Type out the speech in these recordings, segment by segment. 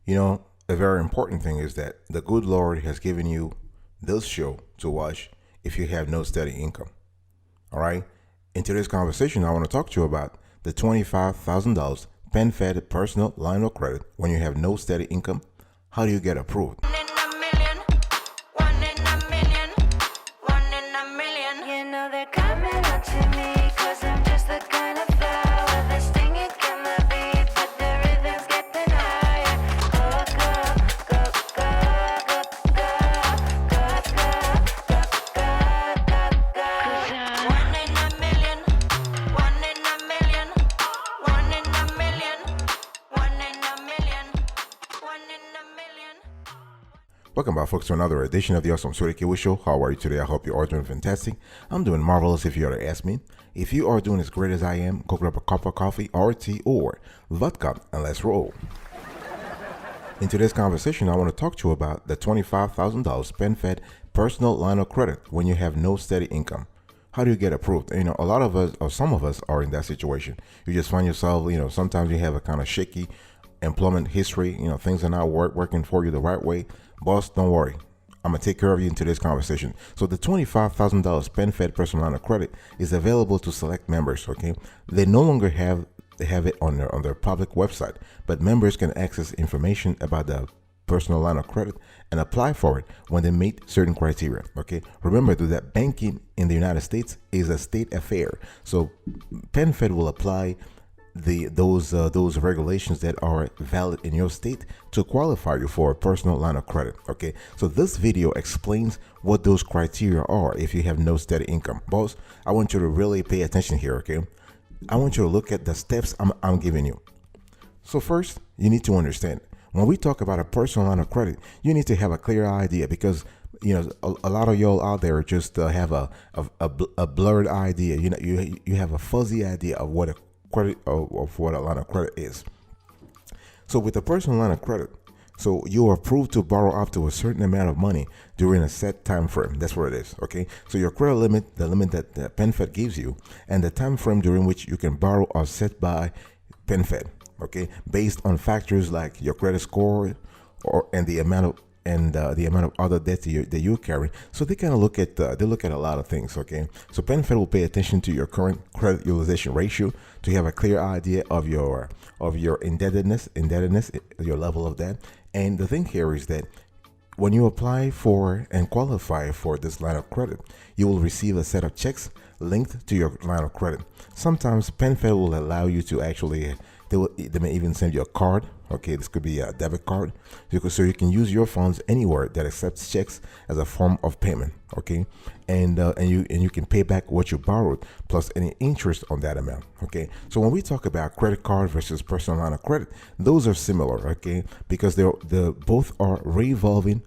You know, a very important thing is that the good Lord has given you this show to watch if you have no steady income. All right. In today's conversation, I want to talk to you about the $25,000 PenFed personal line of credit when you have no steady income. How do you get approved? One in a million, one in a million, one in a million. You know they're coming up to me, cause I'm just the kind of flower that's stinging in the beat, but the rhythm's getting higher. Go, go, go, go, go, go, go, go, go. One in a million, one in a million, one in a million, one in a million, one in a million. Welcome back, folks, to another edition of the Awesome 25K Show. How are you today? I hope you are doing fantastic. I'm doing marvelous if you are to ask me. If you are doing as great as I am, go grab a cup of coffee or tea or vodka and let's roll. In today's conversation, I want to talk to you about the $25,000 PenFed personal line of credit when you have no steady income. How do you get approved? You know, a lot of us, or some of us, are in that situation. You just find yourself, sometimes you have a kind of shaky employment history. Things are not working for you the right way. Boss, don't worry. I'm going to take care of you in today's conversation. So the $25,000 PenFed personal line of credit is available to select members, okay? They no longer have it on their public website, but members can access information about the personal line of credit and apply for it when they meet certain criteria, okay? Remember that banking in the United States is a state affair. So PenFed will apply those regulations that are valid in your state to qualify you for a personal line of credit. Okay, so this video explains what those criteria are if you have no steady income. Boss, I want you to really pay attention here. Okay, I want you to look at the steps I'm giving you. So first, you need to understand when we talk about a personal line of credit, you need to have a clear idea, because a lot of y'all out there just have a blurred idea. You have a fuzzy idea of what a credit of what a line of credit is. So with a personal line of credit, so you are approved to borrow up to a certain amount of money during a set time frame. That's what it is. Okay, so your credit limit, the limit that the PenFed gives you, and the time frame during which you can borrow are set by PenFed. Okay, based on factors like your credit score and the amount of other debt that you carry. So they kind of look at a lot of things. Okay, so PenFed will pay attention to your current credit utilization ratio to have a clear idea of your indebtedness, your level of debt. And the thing here is that when you apply for and qualify for this line of credit, you will receive a set of checks linked to your line of credit. Sometimes PenFed will allow you to actually, they may even send you a card. Okay, this could be a debit card, so you can use your funds anywhere that accepts checks as a form of payment. Okay, and you can pay back what you borrowed plus any interest on that amount. Okay, so when we talk about credit card versus personal line of credit, those are similar. Okay, because they're both are revolving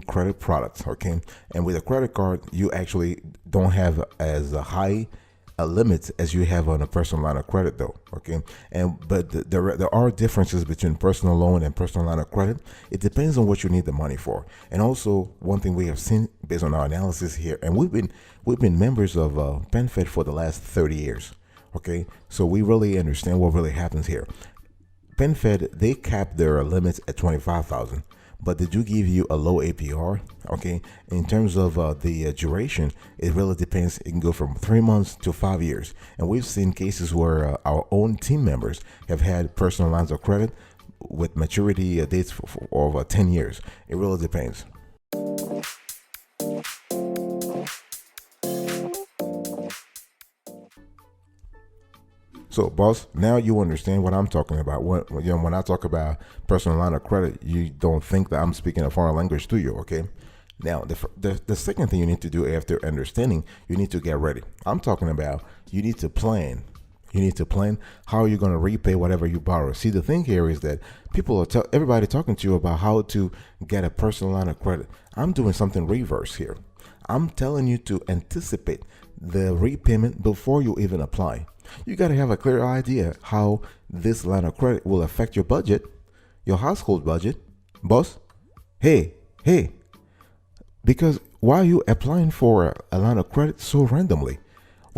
credit products. Okay, and with a credit card, you actually don't have as a high a limit as you have on a personal line of credit, though. Okay, but there are differences between personal loan and personal line of credit. It depends on what you need the money for. And also, one thing we have seen based on our analysis here, and we've been members of PenFed for the last 30 years. Okay, so we really understand what really happens here. PenFed, they cap their limits at 25,000. But they do give you a low APR. Okay, in terms of the duration, it really depends. It can go from 3 months to 5 years, and we've seen cases where our own team members have had personal lines of credit with maturity dates for over 10 years. It really depends. So, boss, now you understand what I'm talking about. When I talk about personal line of credit, you don't think that I'm speaking a foreign language to you, okay? Now, the second thing you need to do after understanding, you need to get ready. I'm talking about you need to plan. You need to plan how you're going to repay whatever you borrow. See, the thing here is that everybody talking to you about how to get a personal line of credit. I'm doing something reverse here. I'm telling you to anticipate the repayment before you even apply. You got to have a clear idea how this line of credit will affect your budget, your household budget. Boss, hey, because why are you applying for a line of credit so randomly?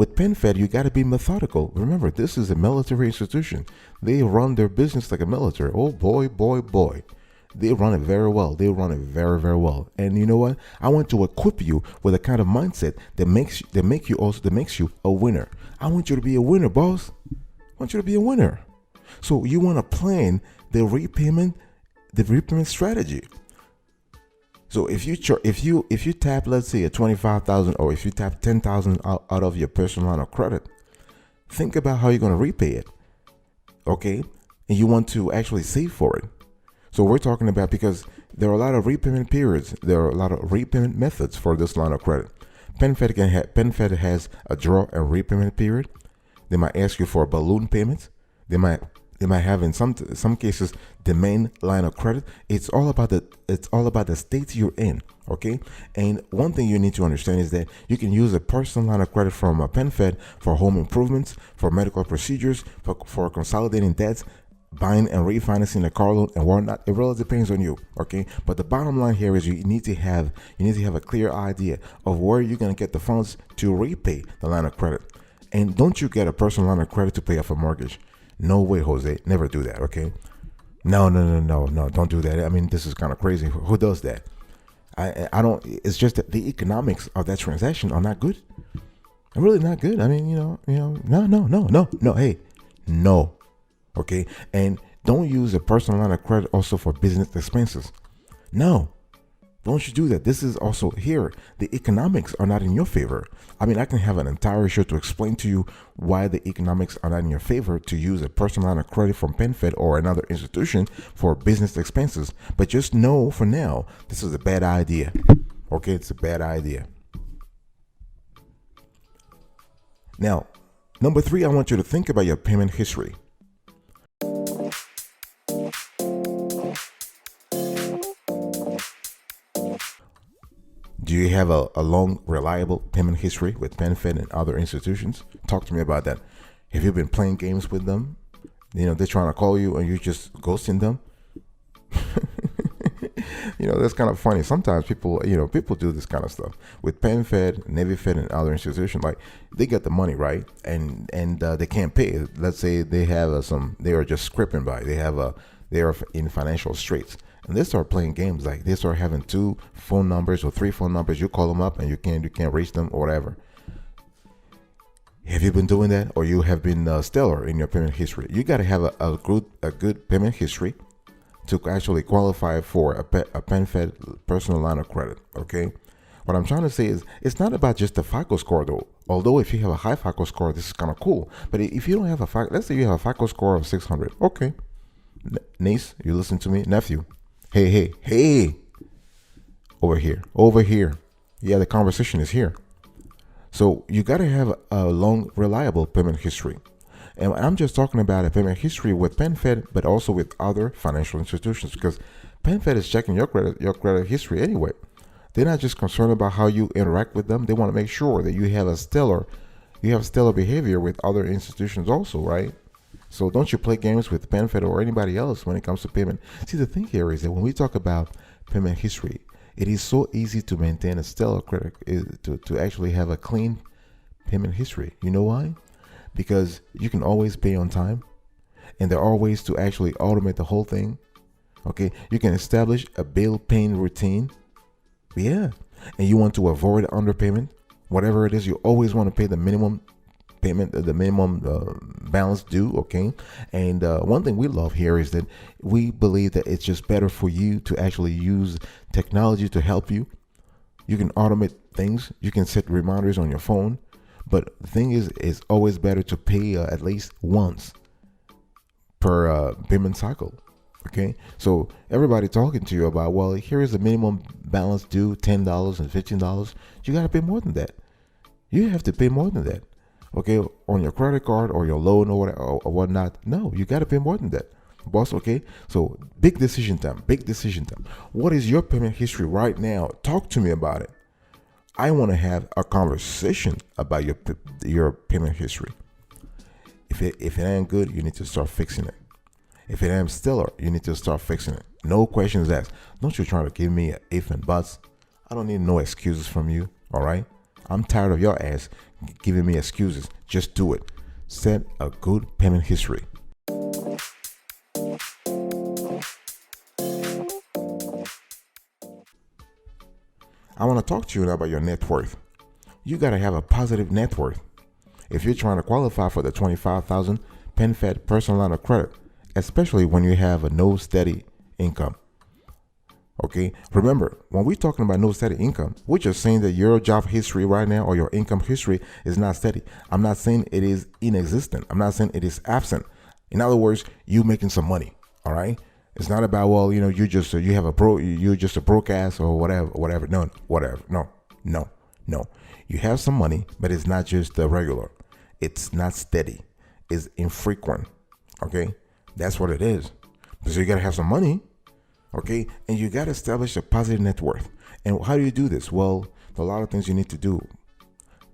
With PenFed, you got to be methodical. Remember, this is a military institution. They run their business like a military. Oh boy, boy, boy. They run it very well. They run it very, very well. And you know what? I want to equip you with a kind of mindset that makes you a winner. I want you to be a winner, boss. I want you to be a winner. So you want to plan the repayment strategy. So if you tap, let's say, a 25,000, or if you tap 10,000 out of your personal line of credit, think about how you're going to repay it. Okay? And you want to actually save for it. So we're talking about, because there are a lot of repayment periods, there are a lot of repayment methods for this line of credit. PenFed has a draw and repayment period. They might ask you for balloon payments. They might have, in some cases, the main line of credit. It's all about the state you're in. Okay. And one thing you need to understand is that you can use a personal line of credit from a PenFed for home improvements, for medical procedures, for consolidating debts, buying and refinancing a car loan and whatnot. It really depends on you. Okay. But the bottom line here is you need to have a clear idea of where you're going to get the funds to repay the line of credit. And don't you get a personal line of credit to pay off a mortgage. No way, Jose. Never do that, okay? No, don't do that. I mean, this is kind of crazy. Who does that? I don't. It's just that the economics of that transaction are not good. They're really not good. I mean, no. Hey, no. Okay? And don't use a personal line of credit also for business expenses. No. Don't you do that. This is also here. The economics are not in your favor. I mean, I can have an entire show to explain to you why the economics are not in your favor to use a personal line of credit from PenFed or another institution for business expenses. But just know for now, this is a bad idea. Okay, it's a bad idea. Now, number 3, I want you to think about your payment history. Do you have a long, reliable payment history with PenFed and other institutions? Talk to me about that. Have you been playing games with them? They're trying to call you and you just ghosting them. That's kind of funny. Sometimes people do this kind of stuff with PenFed, NavyFed, and other institutions. Like, they get the money, right? And they can't pay. Let's say they have they are just scraping by. They are in financial straits. And they start playing games. Like, they start having 2 phone numbers or 3 phone numbers. You call them up and you can't reach them or whatever. Have you been doing that, or you have been stellar in your payment history? You got to have a good payment history to actually qualify for a PenFed personal line of credit. Okay. What I'm trying to say is, it's not about just the FICO score though. Although if you have a high FICO score, this is kind of cool. But if you don't have let's say you have a FICO score of 600. Okay. Niece, you listen to me? Nephew. Hey, over here. Yeah, the conversation is here. So you got to have a long, reliable payment history. And I'm just talking about a payment history with PenFed, but also with other financial institutions, because PenFed is checking your credit history anyway. They're not just concerned about how you interact with them. They want to make sure that you have stellar behavior with other institutions also, right? So don't you play games with PenFed or anybody else when it comes to payment. See, the thing here is that when we talk about payment history, it is so easy to maintain a stellar credit, to actually have a clean payment history. You know why? Because you can always pay on time, and there are ways to actually automate the whole thing. Okay, you can establish a bill paying routine. Yeah, and you want to avoid underpayment. Whatever it is, you always want to pay the minimum payment, the minimum balance due. Okay. And one thing we love here is that we believe that it's just better for you to actually use technology to help you. You can automate things. You can set reminders on your phone. But the thing is, it's always better to pay at least once per payment cycle. Okay. So everybody talking to you about, well, here is the minimum balance due, $10 and $15. You got to pay more than that. You have to pay more than that. Okay, on your credit card or your loan or whatnot. No, you got to pay more than that, boss. Okay, so big decision time. What is your payment history right now? Talk to me about it. I want to have a conversation about your payment history. If it ain't good, you need to start fixing it. If it ain't stellar, you need to start fixing it. No questions asked. Don't you try to give me an if and buts. I don't need no excuses from you. All right. I'm tired of your ass giving me excuses. Just do it. Set a good payment history. I want to talk to you now about your net worth. You got to have a positive net worth. If you're trying to qualify for the 25,000 PenFed personal line of credit, especially when you have a no steady income. Okay, remember, when we're talking about no steady income, we're just saying that your job history right now or your income history is not steady. I'm not saying it is inexistent. I'm not saying it is absent. In other words, you making some money. All right. It's not about, well, you have a you're just a broke ass or whatever. No. You have some money, but it's not just the regular. It's not steady. It's infrequent. Okay. That's what it is. So you got to have some money. Okay, and you got to establish a positive net worth. And how do you do this? Well, there are a lot of things you need to do.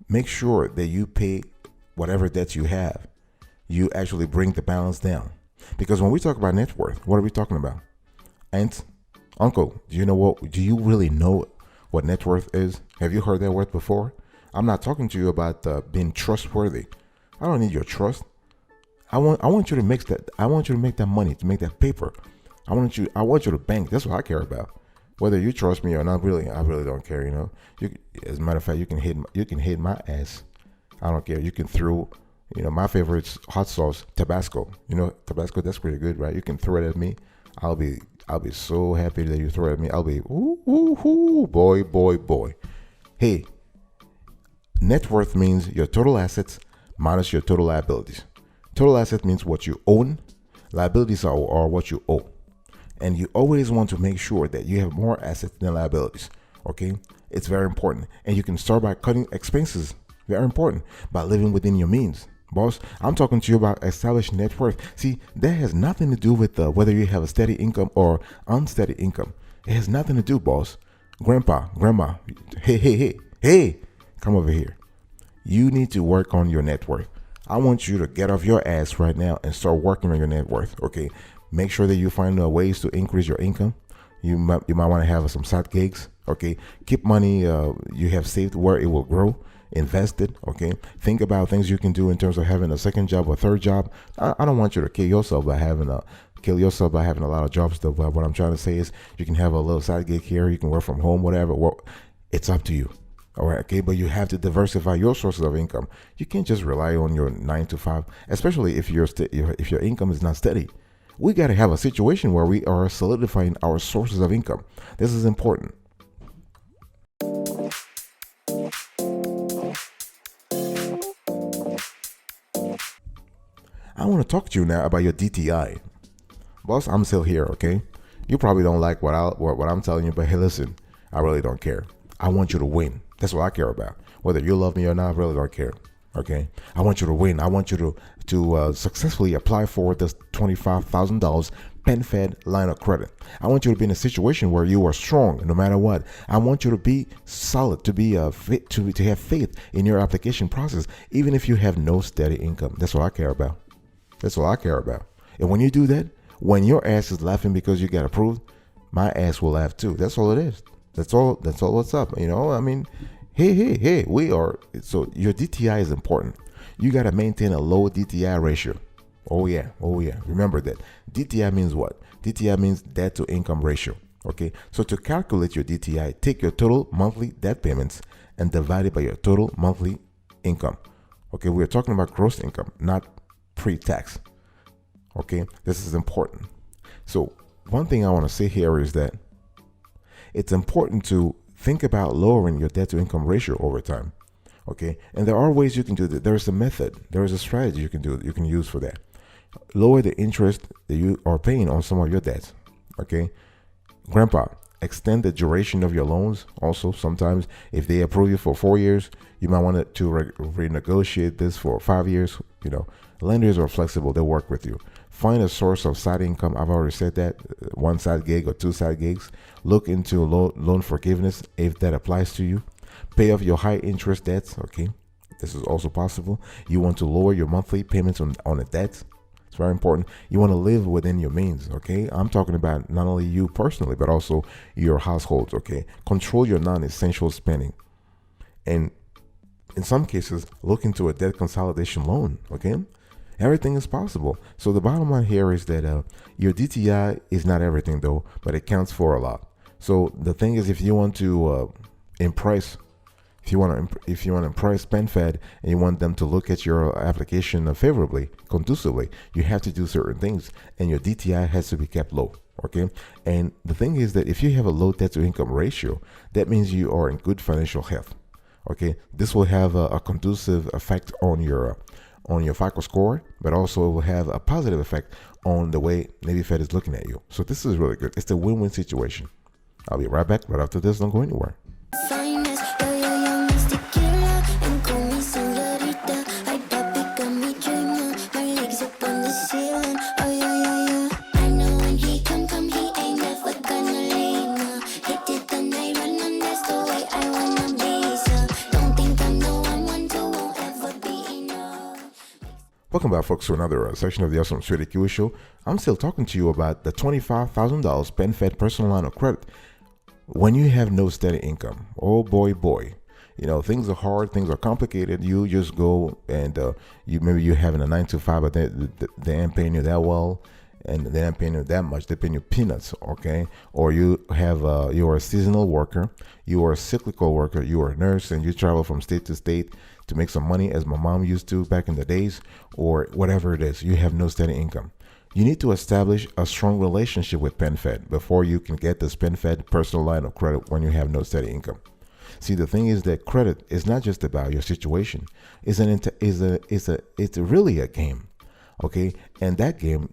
Make sure that you pay whatever debts you have. You actually bring the balance down. Because when we talk about net worth, what are we talking about? Aunt, uncle, do you really know what net worth is? Have you heard that word before? I'm not talking to you about being trustworthy. I don't need your trust. I want you to make that. I want you to make that money, to make that paper. I want you to bank. That's what I care about. Whether you trust me or not, I really don't care. As a matter of fact, you can hit my ass. I don't care. You can throw, my favorite hot sauce, Tabasco. Tabasco, that's pretty good, right? You can throw it at me. I'll be so happy that you throw it at me. I'll be boy. Hey, net worth means your total assets minus your total liabilities. Total asset means what you own. Liabilities are what you owe. And you always want to make sure that you have more assets than liabilities. Okay, it's very important. And you can start by cutting expenses. Very important. By living within your means. Boss, I'm talking to you about established net worth. See, that has nothing to do with whether you have a steady income or unsteady income. It has nothing to do, boss. Grandpa, grandma, hey, come over here. You need to work on your net worth. I want you to get off your ass right now and start working on your net worth. Okay, make sure that you find ways to increase your income. You might want to have some side gigs. Okay, keep money you have saved where it will grow. Invest it. Okay, think about things you can do in terms of having a second job or third job. I don't want you to kill yourself by having a lot of jobs. Though, but what I'm trying to say is you can have a little side gig here. You can work from home, whatever. Well, it's up to you. All right, okay, but you have to diversify your sources of income. You can't just rely on your 9 to 5, especially if your income is not steady. We got to have a situation where we are solidifying our sources of income. This is important. I want to talk to you now about your DTI. Boss, I'm still here, okay? You probably don't like what I'm telling you, but hey, listen, I really don't care. I want you to win. That's what I care about. Whether you love me or not, I really don't care. Okay, I want you to win. I want you to successfully apply for this $25,000 PenFed line of credit. I want you to be in a situation where you are strong no matter what. I want you to be solid, to be fit, to have faith in your application process, even if you have no steady income. That's what I care about. That's what I care about. And when you do that, when your ass is laughing because you got approved, my ass will laugh too. That's all it is. That's all what's up. I mean, hey, we are. So your DTI is important. You got to maintain a low DTI ratio. Oh yeah. Remember that. DTI means what? DTI means debt to income ratio. Okay. So to calculate your DTI, take your total monthly debt payments and divide it by your total monthly income. Okay. We're talking about gross income, not pre-tax. Okay. This is important. So one thing I want to say here is that it's important to think about lowering your debt to income ratio over time. Okay. And there are ways you can do that. There's a method. There is a strategy you can use for that. Lower the interest that you are paying on some of your debts. Okay. Grandpa, extend the duration of your loans. Also, sometimes if they approve you for 4 years, you might want to renegotiate this for 5 years. Lenders are flexible. They work with you. Find a source of side income. I've already said that. One side gig or two side gigs. Look into loan forgiveness if that applies to you. Pay off your high interest debts. Okay. This is also possible. You want to lower your monthly payments on the debts. It's very important. You want to live within your means. Okay. I'm talking about not only you personally, but also your households. Okay. Control your non-essential spending. And in some cases, look into a debt consolidation loan. Okay, everything is possible. So the bottom line here is that your DTI is not everything though, but it counts for a lot. So the thing is, if you want to impress, if you want to impress PenFed and you want them to look at your application favorably, conducively, you have to do certain things, and your DTI has to be kept low. Okay, and the thing is that if you have a low debt to income ratio, that means you are in good financial health. Okay, this will have a conducive effect on your FICO score, but also will have a positive effect on the way Navy Fed is looking at you. So this is really good. It's a win-win situation. I'll be right back right after this. Don't go anywhere. Welcome back, folks, to another section of the Awesome Sweetie Kiwi Show. I'm still talking to you about the $25,000 PenFed personal line of credit when you have no steady income. Oh boy, you know, things are hard, things are complicated. You just go and maybe you're having a 9 to 5, but they ain't paying you that well, and they ain't paying you that much. They're paying you peanuts, okay? Or you have you're a seasonal worker, you are a cyclical worker, you are a nurse, and you travel from state to state to make some money, as my mom used to back in the days, or whatever it is. You have no steady income. You need to establish a strong relationship with PenFed before you can get this PenFed personal line of credit when you have no steady income. See, the thing is that credit is not just about your situation. It's really a game, okay? And that game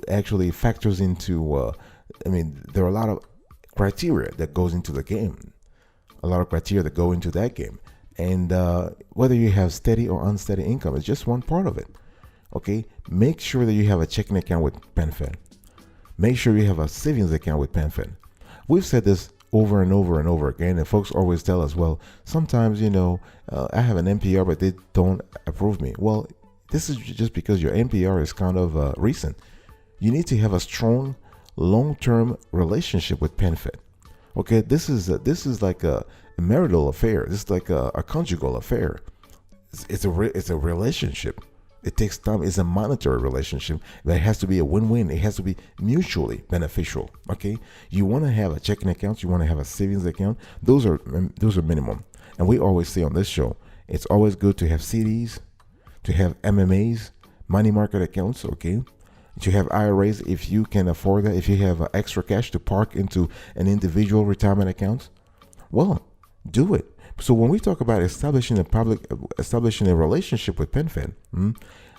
actually factors into. There are a lot of criteria that goes into the game. A lot of criteria that go into that game. And whether you have steady or unsteady income is just one part of it. Okay, make sure that you have a checking account with PenFed. Make sure you have a savings account with PenFed. We've said this over and over and over again, and folks always tell us, well, sometimes, I have an NPR, but they don't approve me. Well, this is just because your NPR is kind of recent. You need to have a strong, long-term relationship with PenFed. Okay, this is like a marital affair. This is like a conjugal affair. It's a relationship. It takes time. It's a monetary relationship, but it has to be a win-win. It has to be mutually beneficial. Okay, you want to have a checking account. You want to have a savings account. Those are minimum. And we always say on this show, it's always good to have CDs, to have MMAs, money market accounts. Okay, to have IRAs if you can afford that. If you have extra cash to park into an individual retirement account, well, do it. So when we talk about establishing a relationship with PenFed,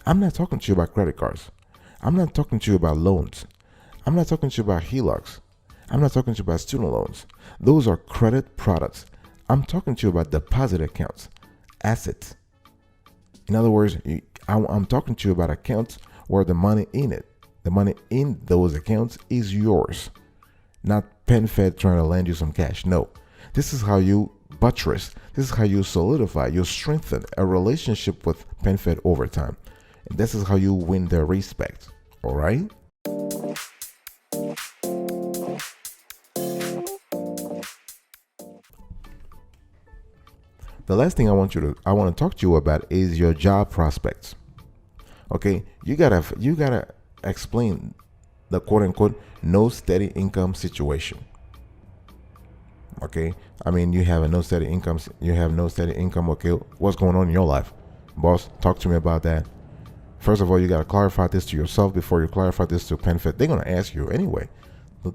I'm not talking to you about credit cards. I'm not talking to you about loans. I'm not talking to you about HELOCs. I'm not talking to you about student loans. Those are credit products. I'm talking to you about deposit accounts, assets. In other words, I'm talking to you about accounts where the money in those accounts is yours, not PenFed trying to lend you some cash. No, this is how you buttress. This is how you solidify, you strengthen a relationship with PenFed over time. And this is how you win their respect. All right? The last thing I want to talk to you about is your job prospects. Okay, you gotta explain the quote unquote no steady income situation. Okay, you have no steady income. Okay, what's going on in your life, boss? Talk to me about that. First of all, you gotta clarify this to yourself before you clarify this to PenFed. They're gonna ask you anyway.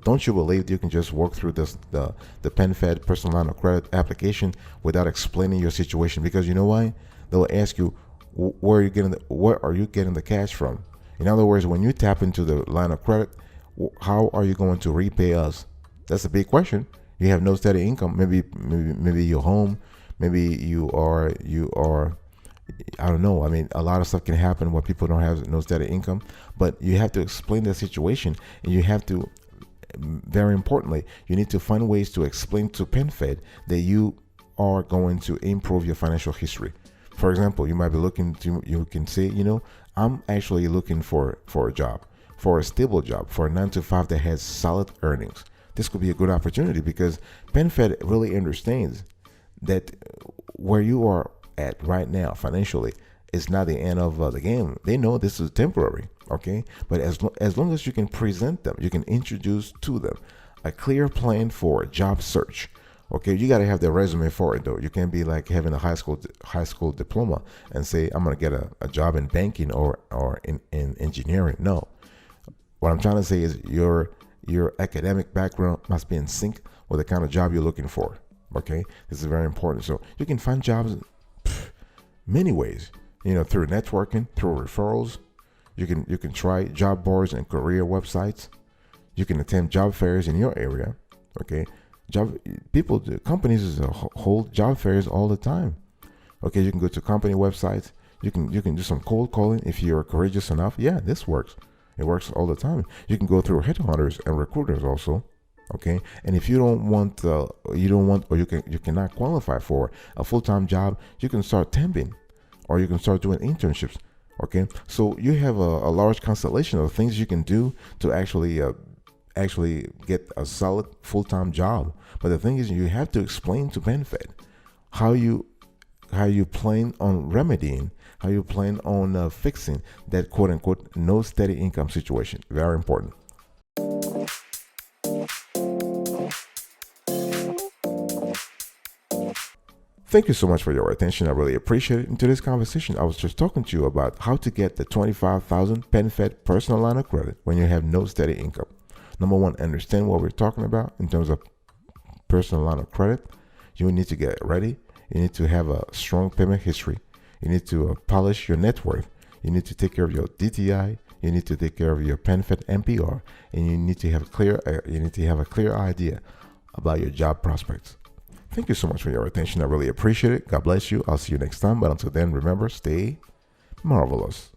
Don't you believe that you can just work through the PenFed personal line of credit application without explaining your situation? Because you know why? They'll ask you, where are you getting the cash from? In other words, when you tap into the line of credit, how are you going to repay us? That's a big question. You have no steady income. Maybe you're home. Maybe you are. I don't know. A lot of stuff can happen when people don't have no steady income. But you have to explain the situation, and you have to. Very importantly, you need to find ways to explain to PenFed that you are going to improve your financial history. For example, you might be you can say, I'm actually looking for a job, for a stable job, for a 9 to 5 that has solid earnings. This could be a good opportunity because PenFed really understands that where you are at right now financially is not the end of the game. They know this is temporary, okay? But as long as you can present them, you can introduce to them a clear plan for a job search. Okay, you got to have the resume for it though. You can't be like having a high school diploma and say I'm gonna get a job in banking or in engineering. No, what I'm trying to say is your academic background must be in sync with the kind of job you're looking for. Okay, this is very important. So you can find jobs many ways. Through networking, through referrals. You can try job boards and career websites. You can attend job fairs in your area. Okay. Companies hold job fairs all the time. Okay, you can go to company websites. You can do some cold calling if you're courageous enough. Yeah, this works. It works all the time. You can go through headhunters and recruiters also. Okay, and if you cannot qualify for a full-time job, you can start temping, or you can start doing internships. Okay, so you have a large constellation of things you can do to actually get a solid full-time job. But the thing is, you have to explain to PenFed how you plan on remedying, how you plan on fixing that quote-unquote no steady income situation. Very important. Thank you so much for your attention. I really appreciate it. In today's conversation, I was just talking to you about how to get the 25,000 PenFed personal line of credit when you have no steady income. Number one, understand what we're talking about in terms of personal line of credit. You need to get ready. You need to have a strong payment history. You need to polish your net worth. You need to take care of your DTI. You need to take care of your PenFed MPR, and you need to have a clear idea about your job prospects. Thank you so much for your attention. I really appreciate it. God bless you. I'll see you next time. But until then, remember, stay marvelous.